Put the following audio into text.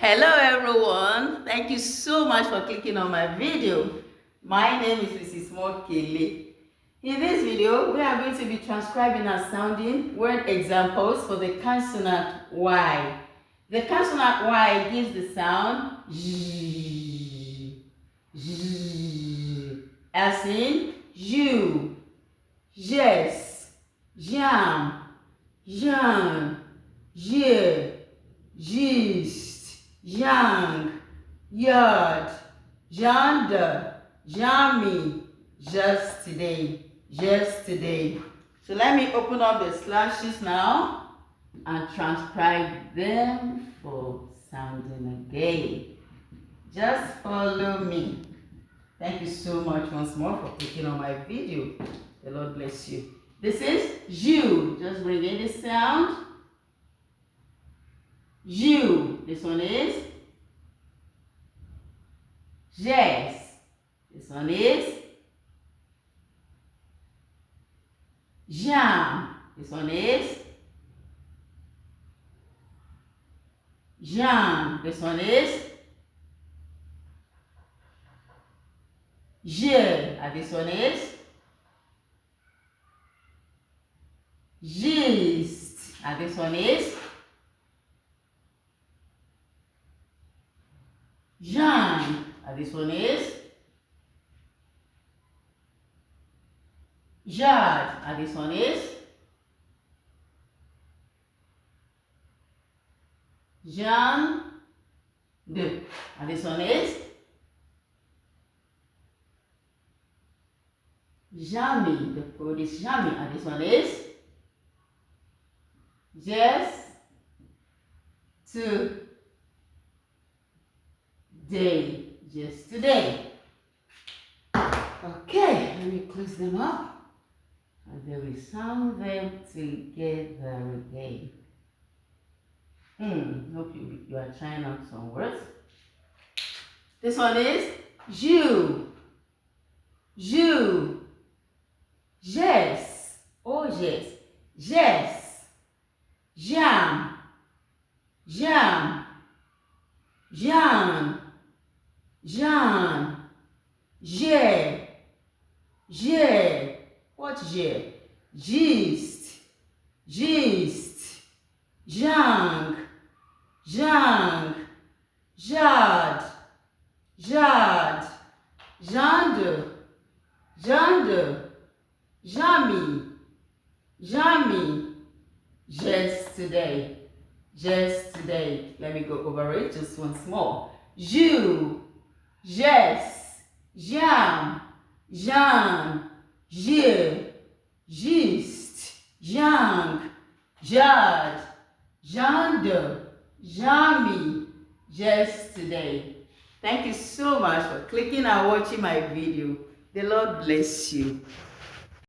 Hello everyone, thank you so much for clicking on my video. My name is Mrs. Mokele. In this video, we are going to be transcribing and sounding word examples for the consonant Y. The consonant Y gives the sound Z, Z, as in you, yes, jam, Jean, je, gist, young, yard, yonder, yummy, just today, just today. So let me open up the slashes now and transcribe them for sounding again. Just follow me. Thank you so much once more for clicking on my video. The Lord bless you. This is you. Just bring in the sound. You. This one is yes. This one is jam. This one is jam. This one is je. And this one is gist. And this one is Jean. And this one is Jad. And this one is Jean de. And this one is Jamie. The code is Jamie. And this one is just today. Just today. Okay, let me close them up and then we sound them together again. Hope you are trying out some words. This one is you. You. Yes. Oh yes. Yes. Jam. Jam. Jean. Jean. Je. Je. What je? Gist. Gist. Jang. Jang. Jad. Jad. Jande. Jande. Jamie. Jamie. Just today. Just today. Let me go over it just once more. You. Yes. Jam. Jean. Je. Gist. Yang. Jad. Jande. Jamie. Just today. Thank you so much for clicking and watching my video. The Lord bless you.